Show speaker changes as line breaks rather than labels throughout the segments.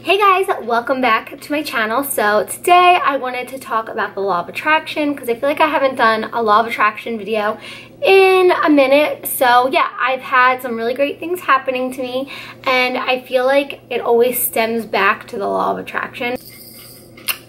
Hey guys, welcome back to my channel. So today I wanted to talk about the law of attraction because I feel like I haven't done a law of attraction video in a minute. So yeah, I've had some really great things happening to me and I feel like it always stems back to the law of attraction.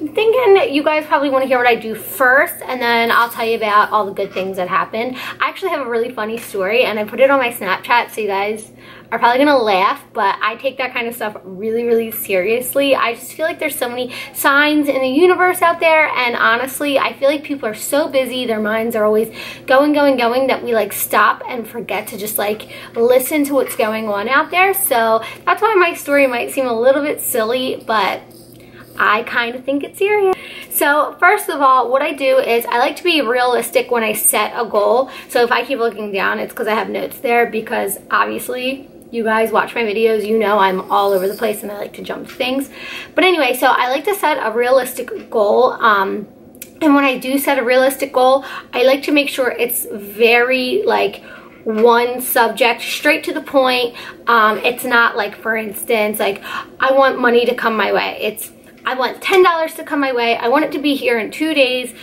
I'm thinking you guys probably want to hear what I do first and then I'll tell you about all the good things that happened. I actually have a really funny story and I put it on my Snapchat, so you guys are probably gonna laugh, but I take that kind of stuff really seriously. I just feel like there's so many signs in the universe out there, and honestly I feel like people are so busy, their minds are always going that we like stop and forget to just like listen to what's going on out there. So that's why my story might seem a little bit silly, but I kind of think it's serious. So first of all, what I do is I like to be realistic when I set a goal. So if I keep looking down, it's because I have notes there, because obviously you guys watch my videos, you know I'm all over the place and I like to jump things. But anyway, so I like to set a realistic goal. And when I do set a realistic goal, I like to make sure it's very like one subject, straight to the point. It's not like, for instance, like I want money to come my way. It's I want $10 to come my way. I want it to be here in 2 days.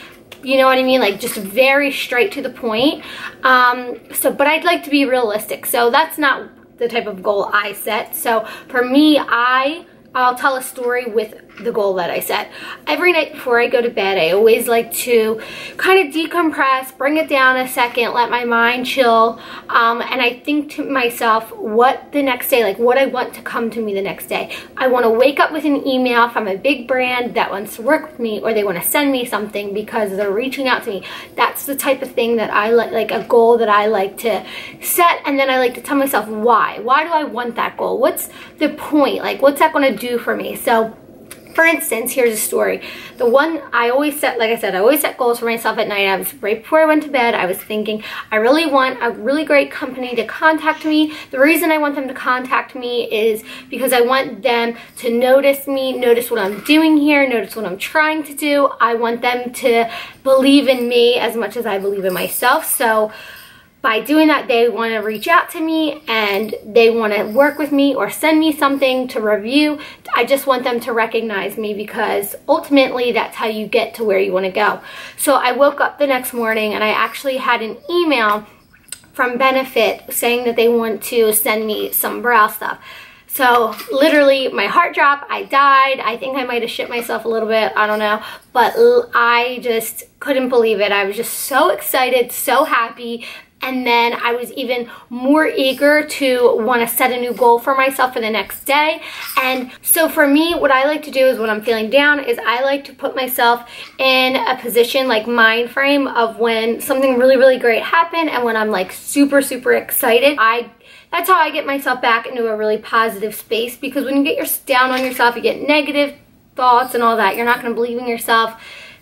You know what I mean? Like just very straight to the point. But I'd like to be realistic. So that's not the type of goal I set. So for me, I'll tell a story with the goal that I set. Every night before I go to bed, I always like to kind of decompress, bring it down a second, let my mind chill, and I think to myself what the next day, like what I want to come to me the next day. I want to wake up with an email from a big brand that wants to work with me, or they want to send me something because they're reaching out to me. That's the type of thing that I like a goal that I like to set, and then I like to tell myself why. Why do I want that goal? What's the point? Like what's that going to do for me? So for instance, here's a story. The one I always set, like I said, I always set goals for myself at night. I was right before I went to bed, I was thinking, I really want a really great company to contact me. The reason I want them to contact me is because I want them to notice me, notice what I'm doing here, notice what I'm trying to do. I want them to believe in me as much as I believe in myself. So by doing that, they want to reach out to me and they want to work with me or send me something to review. I just want them to recognize me, because ultimately that's how you get to where you want to go. So I woke up the next morning and I actually had an email from Benefit saying that they want to send me some brow stuff. So literally my heart dropped, I died. I think I might have shit myself a little bit, I don't know. But I just couldn't believe it. I was just so excited, so happy. And then I was even more eager to want to set a new goal for myself for the next day. And so for me, what I like to do is when I'm feeling down is I like to put myself in a position, like mind frame, of when something really great happened and when I'm like super excited. That's how I get myself back into a really positive space, because when you get down on yourself, you get negative thoughts and all that. You're not going to believe in yourself.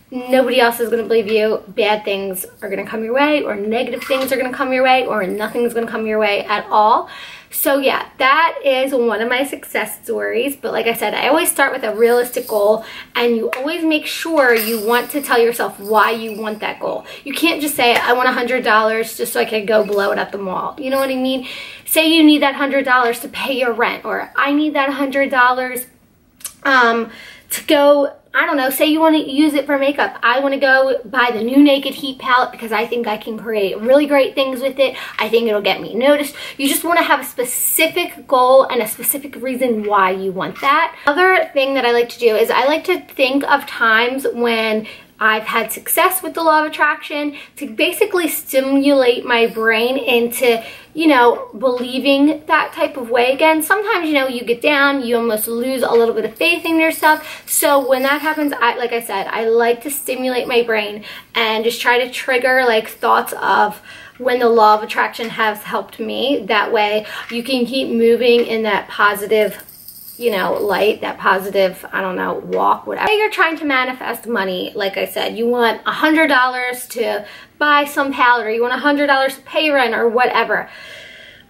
Nobody else is going to believe you. Bad things are going to come your way, or negative things are going to come your way, or nothing's going to come your way at all. So yeah, that is one of my success stories. But like I said, I always start with a realistic goal, and you always make sure you want to tell yourself why you want that goal. You can't just say, I want $100 just so I can go blow it at the mall. You know what I mean? Say you need that $100 to pay your rent, or I need that $100 to go, I don't know, say you want to use it for makeup. I want to go buy the new Naked Heat palette because I think I can create really great things with it. I think it'll get me noticed. You just want to have a specific goal and a specific reason why you want that. Other thing that I like to do is I like to think of times when I've had success with the law of attraction, to basically stimulate my brain into, you know, believing that type of way again. Sometimes, you know, you get down, you almost lose a little bit of faith in yourself. So when that happens, like I said, I like to stimulate my brain and just try to trigger like thoughts of when the law of attraction has helped me. That way you can keep moving in that positive, you know, light, that positive, I don't know, walk, whatever. You're trying to manifest money, like I said, you want $100 to buy some palette, or you want $100 to pay rent, or whatever.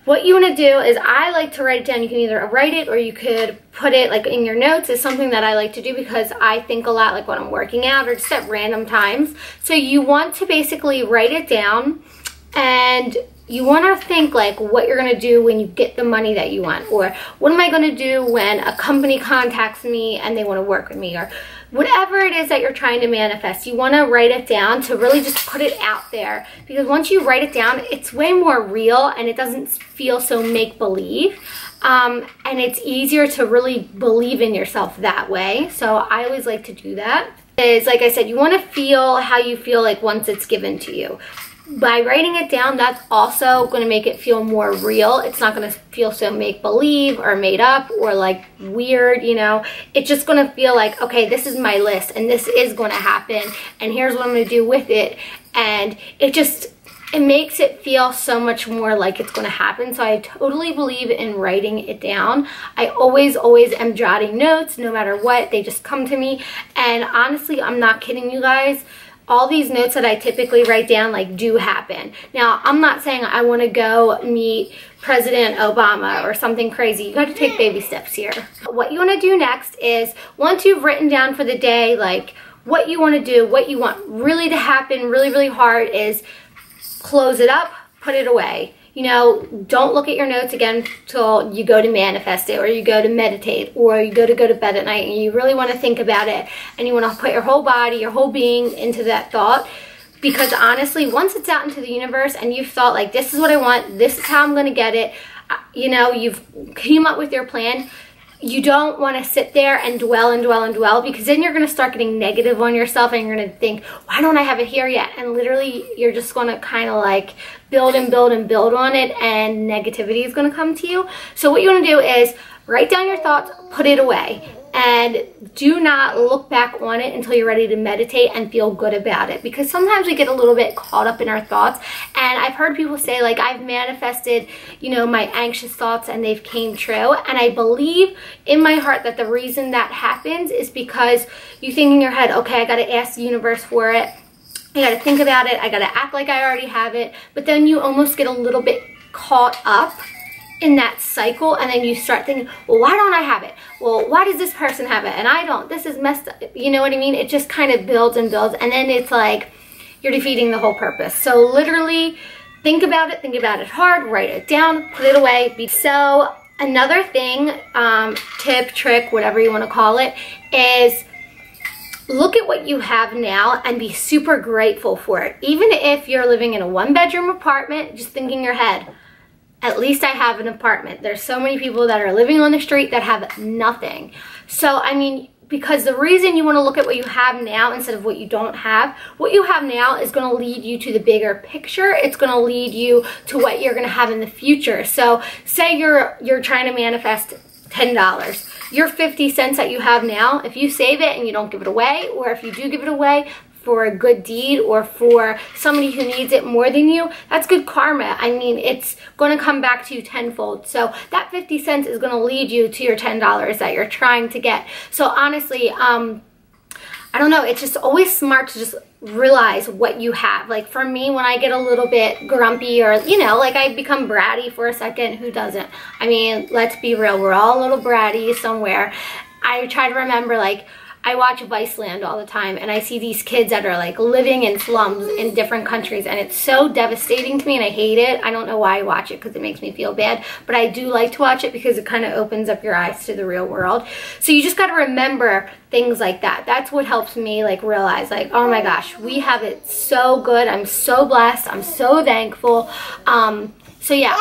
What you want to do is, I like to write it down. You can either write it or you could put it like in your notes. Is something that I like to do because I think a lot, like when I'm working out or just at random times. So you want to basically write it down, and you want to think like what you're going to do when you get the money that you want, or what am I going to do when a company contacts me and they want to work with me, or whatever it is that you're trying to manifest. You want to write it down to really just put it out there, because once you write it down, it's way more real and it doesn't feel so make-believe. And it's easier to really believe in yourself that way. So I always like to do that. Is, like I said, you want to feel how you feel like once it's given to you. By writing it down, that's also going to make it feel more real. It's not going to feel so make-believe or made up or like weird, you know. It's just going to feel like, okay, this is my list and this is going to happen and here's what I'm going to do with it. And it makes it feel so much more like it's going to happen. So I totally believe in writing it down. I always am jotting notes no matter what. They just come to me. And honestly, I'm not kidding you guys. All these notes that I typically write down like do happen. Now, I'm not saying I want to go meet President Obama or something crazy. You got to take baby steps here. What you want to do next is, once you've written down for the day like what you want to do, what you want really to happen really hard, is close it up, put it away. You know, don't look at your notes again till you go to manifest it, or you go to meditate, or you go to bed at night and you really want to think about it and you want to put your whole body, your whole being into that thought. Because honestly, once it's out into the universe and you've thought like, this is what I want, this is how I'm going to get it, you know, you've came up with your plan, you don't want to sit there and dwell, because then you're going to start getting negative on yourself and you're going to think, why don't I have it here yet? And literally you're just going to kind of like build on it, and negativity is going to come to you. So what you want to do is write down your thoughts, put it away, and do not look back on it until you're ready to meditate and feel good about it. Because sometimes we get a little bit caught up in our thoughts, and I've heard people say like, I've manifested, you know, my anxious thoughts and they've came true. And I believe in my heart that the reason that happens is because you think in your head, okay, I got to ask the universe for it, I got to think about it, I got to act like I already have it. But then you almost get a little bit caught up in that cycle, and then you start thinking, well, why don't I have it? Well, why does this person have it and I don't? This is messed up. You know what I mean? It just kind of builds, and then it's like you're defeating the whole purpose. So literally think about it hard, write it down, put it away. So another thing, tip, trick, whatever you want to call it, is look at what you have now and be super grateful for it. Even if you're living in a 1-bedroom apartment, just think in your head, at least I have an apartment. There's so many people that are living on the street that have nothing. So, I mean, because the reason you want to look at what you have now instead of what you don't have, what you have now is going to lead you to the bigger picture. It's going to lead you to what you're going to have in the future. So, say you're trying to manifest $10. Your 50 cents that you have now, if you save it and you don't give it away, or if you do give it away for a good deed or for somebody who needs it more than you, that's good karma. I mean, it's going to come back to you tenfold. So that 50 cents is going to lead you to your $10 that you're trying to get. So honestly, I don't know, it's just always smart to just realize what you have. Like for me, when I get a little bit grumpy, or, you know, like I become bratty for a second, who doesn't? I mean, let's be real, we're all a little bratty somewhere. I try to remember, like, I watch Viceland all the time, and I see these kids that are like living in slums in different countries, and it's so devastating to me, and I hate it. I don't know why I watch it, because it makes me feel bad, but I do like to watch it because it kind of opens up your eyes to the real world. So you just got to remember things like that. That's what helps me like realize, like, oh my gosh, we have it so good. I'm so blessed. I'm so thankful. So yeah,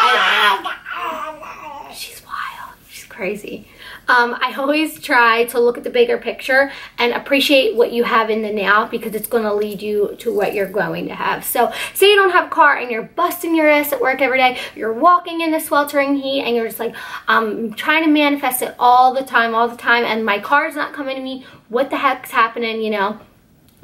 she's wild. She's crazy. I always try to look at the bigger picture and appreciate what you have in the now, because it's going to lead you to what you're going to have. So say you don't have a car and you're busting your ass at work every day, you're walking in the sweltering heat, and you're just like, I'm trying to manifest it all the time, and my car's not coming to me. What the heck's happening, you know?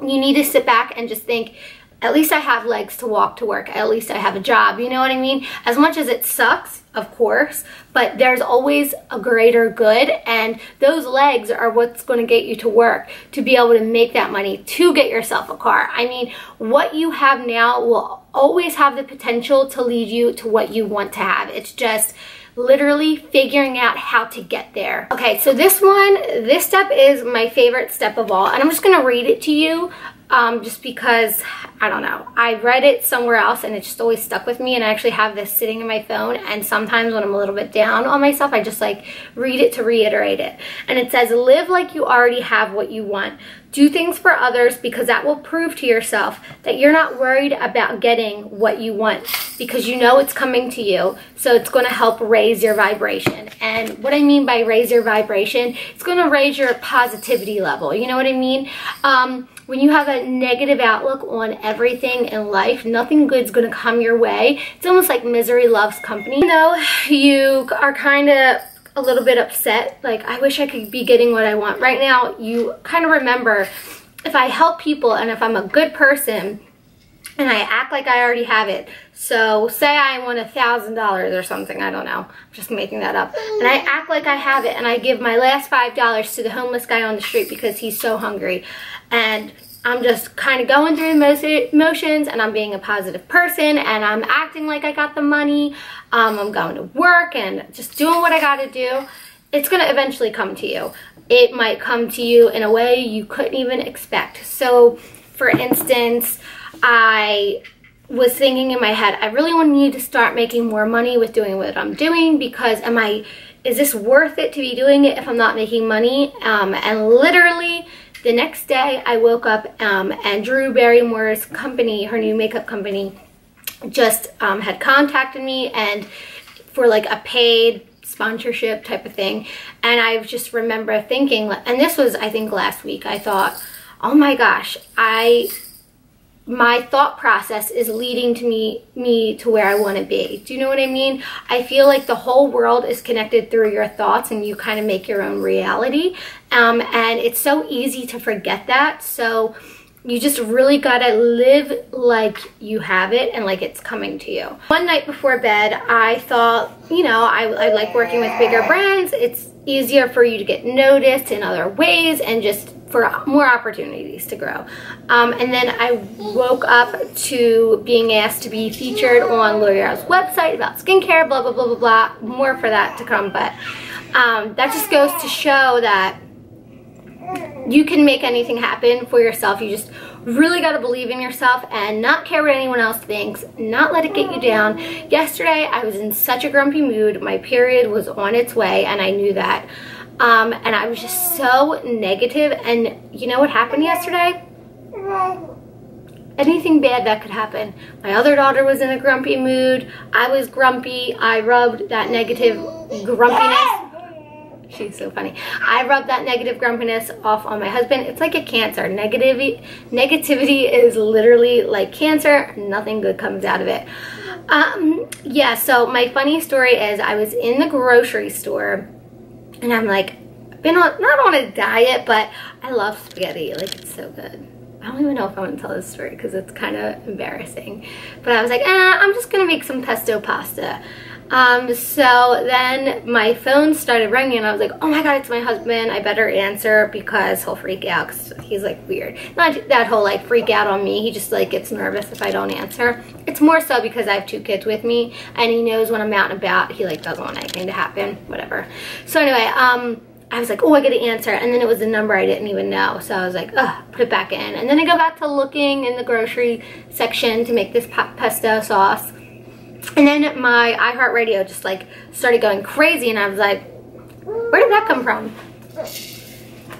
You need to sit back and just think, at least I have legs to walk to work. At least I have a job. You know what I mean? As much as it sucks, of course, but there's always a greater good, and those legs are what's going to get you to work, to be able to make that money, to get yourself a car. I mean, what you have now will always have the potential to lead you to what you want to have. It's just literally figuring out how to get there. Okay, so this step is my favorite step of all, and I'm just going to read it to you. just because, I don't know, I read it somewhere else and it just always stuck with me, and I actually have this sitting in my phone, and sometimes when I'm a little bit down on myself, I just like read it to reiterate it. And it says, live like you already have what you want. Do things for others because that will prove to yourself that you're not worried about getting what you want, because you know it's coming to you. So it's going to help raise your vibration. And what I mean by raise your vibration, it's going to raise your positivity level. You know what I mean? When you have a negative outlook on everything in life, nothing good's going to come your way. It's almost like misery loves company. You know, you are kind of a little bit upset, like, I wish I could be getting what I want right now. You kind of remember, if I help people and if I'm a good person and I act like I already have it, so say I want $1,000 or something, I don't know, I'm just making that up, and I act like I have it, and I give my last $5 to the homeless guy on the street because he's so hungry, and I'm just kind of going through the motions, and I'm being a positive person, and I'm acting like I got the money, I'm going to work and just doing what I got to do. It's going to eventually come to you. It might come to you in a way you couldn't even expect. So, for instance, I was thinking in my head, I really need to start making more money with doing what I'm doing, because is this worth it to be doing it if I'm not making money? And literally, the next day I woke up and Drew Barrymore's company, her new makeup company, just had contacted me, and for like a paid sponsorship type of thing. And I just remember thinking, and this was, I think, last week, I thought, oh my gosh, my thought process is leading to me to where I want to be. Do you know what I mean? I feel like the whole world is connected through your thoughts, and you kind of make your own reality. And it's so easy to forget that. So you just really gotta live like you have it and like it's coming to you. One night before bed, I thought, you know, I like working with bigger brands. It's easier for you to get noticed in other ways, and just for more opportunities to grow. And then I woke up to being asked to be featured on L'Oreal's website about skincare, blah, blah, blah, blah, blah. More for that to come, but that just goes to show that you can make anything happen for yourself. You just really got to believe in yourself and not care what anyone else thinks, not let it get you down. Yesterday, I was in such a grumpy mood. My period was on its way, and I knew that. And I was just so negative. And you know what happened yesterday? Anything bad that could happen. My other daughter was in a grumpy mood. I was grumpy. I rubbed that negative grumpiness. She's so funny. I rubbed that negative grumpiness off on my husband. It's like a cancer. Negativity is literally like cancer. Nothing good comes out of it. Yeah, so my funny story is I was in the grocery store, and I'm like, not on a diet, but I love spaghetti. Like, it's so good. I don't even know if I want to tell this story because it's kind of embarrassing. But I was like, I'm just going to make some pesto pasta. So then my phone started ringing, and I was like, oh my god, it's my husband. I better answer because he'll freak out, because he's like weird. Not that he'll like freak out on me. He just like gets nervous if I don't answer. It's more so because I have 2 kids with me, and he knows when I'm out and about, he like doesn't want anything to happen, whatever. So anyway, I was like, oh, I gotta answer. And then it was a number I didn't even know. So I was like, ugh, put it back in. And then I go back to looking in the grocery section to make this pesto sauce. And then my iHeartRadio just like started going crazy, and I was like, where did that come from?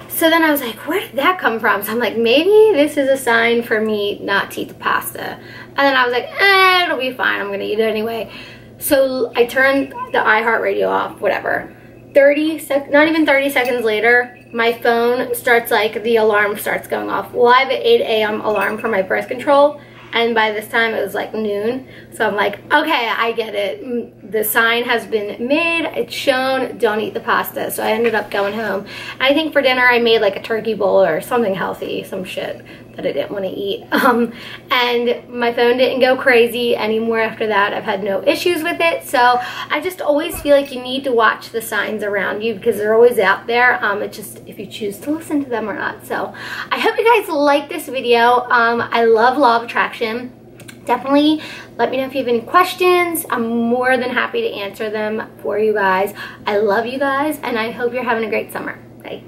So then I was like, where did that come from? So I'm like, maybe this is a sign for me not to eat the pasta. And then I was like, it'll be fine. I'm gonna eat it anyway. So I turned the iHeartRadio off, whatever. Not even 30 seconds later, my phone starts like, the alarm starts going off. Well, I have an 8 a.m. alarm for my birth control. And by this time, it was like noon. So I'm like, okay, I get it. The sign has been made. It's shown. Don't eat the pasta. So I ended up going home. And I think for dinner, I made like a turkey bowl or something healthy, some shit that I didn't want to eat. And my phone didn't go crazy anymore after that. I've had no issues with it. So I just always feel like you need to watch the signs around you, because they're always out there. It's just if you choose to listen to them or not. So I hope you guys like this video. I love law of attraction. Definitely let me know if you have any questions. I'm more than happy to answer them for you guys. I love you guys, and I hope you're having a great summer. Bye.